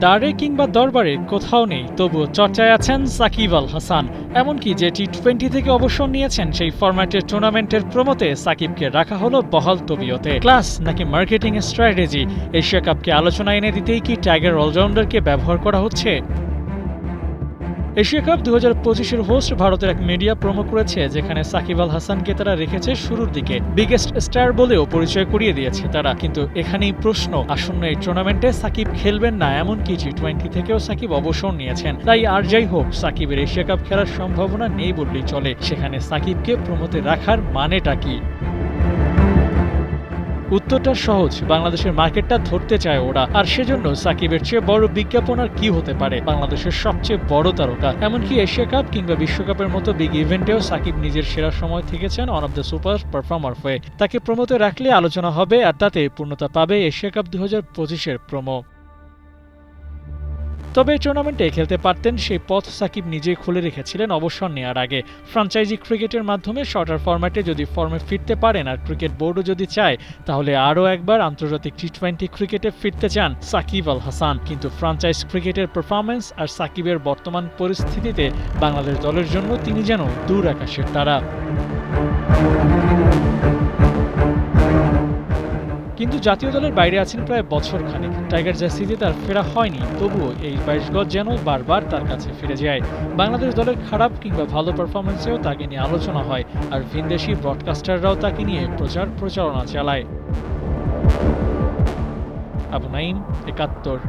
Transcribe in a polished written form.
দাঁড়ে কিংবা দরবারে কোথাও নেই, তবুও চর্চায় আছেন সাকিব আল হাসান। এমনকি যে টি-20 থেকে অবসর নিয়েছেন সেই ফরম্যাটের টুর্নামেন্টের প্রমোতে সাকিবকে রাখা হলো বহাল তবিয়তে। ক্লাস নাকি মার্কেটিং স্ট্র্যাটেজি, এশিয়া কাপকে আলোচনায় এনে দিতেই কি টাইগার অলরাউন্ডারকে ব্যবহার করা হচ্ছে? এশিয়া কাপ 2025-এর হোস্ট ভারতের এক মিডিয়া প্রমো করেছে, যেখানে সাকিব আল হাসানকে তারা রেখেছে শুরুর দিকে, বিগেস্ট স্টার বলেও পরিচয় করিয়ে দিয়েছে তারা। কিন্তু এখানেই প্রশ্ন, আসন্ন এই টুর্নামেন্টে সাকিব খেলবেন না, এমনকি টি-20 থেকেও সাকিব অবসর নিয়েছেন। তাই আর যাই হোক, সাকিবের এশিয়া কাপ খেলার সম্ভাবনা নেই বললেই চলে। সেখানে সাকিবকে প্রমোতে রাখার মানেটা কি? উত্তরটা সহজ, বাংলাদেশের মার্কেটটা ধরতে চায় ওরা, আর সেজন্য সাকিবের চেয়ে বড় বিজ্ঞাপন আর কি হতে পারে। বাংলাদেশের সবচেয়ে বড় তারকা, এমনকি এশিয়া কাপ কিংবা বিশ্বকাপের মতো বিগ ইভেন্টেও সাকিব নিজের সেরা সময় থেকেছেন one of the super performer হয়ে। তাকে প্রমোতে রাখলে আলোচনা হবে, আর তাতে পূর্ণতা পাবে এশিয়া কাপ 2025-এর প্রমো। তবে এই টুর্নামেন্টে খেলতে পারতেন, সেই পথ সাকিব নিজেই খুলে রেখেছিলেন অবসর নেওয়ার আগে। ফ্র্যাঞ্চাইজি ক্রিকেটের মাধ্যমে শর্টার ফরম্যাটে যদি ফর্মে ফিরতে পারেন, আর ক্রিকেট বোর্ডও যদি চায়, তাহলে আরও একবার আন্তর্জাতিক টি-20 ক্রিকেটে ফিরতে চান সাকিব আল হাসান। কিন্তু ফ্র্যাঞ্চাইজ ক্রিকেটের পারফরম্যান্স আর সাকিবের বর্তমান পরিস্থিতিতে বাংলাদেশ দলের জন্য তিনি যেন দূর আকাশের তারা। কিন্তু জাতীয় দলের বাইরে আছেন প্রায় বছর খানেক। টাইগার জার্সিতে তার ফেরা হয়নি, তবুও এই 22 গজ যেন বারবার তার কাছে ফিরে যায়। বাংলাদেশ দলের খারাপ কিংবা ভালো পারফরমেন্সেও তাকে নিয়ে আলোচনা হয়, আর ভিনদেশি ব্রডকাস্টাররাও তাকে নিয়ে প্রচারণা চালায়। আবু নাঈম, ৭১।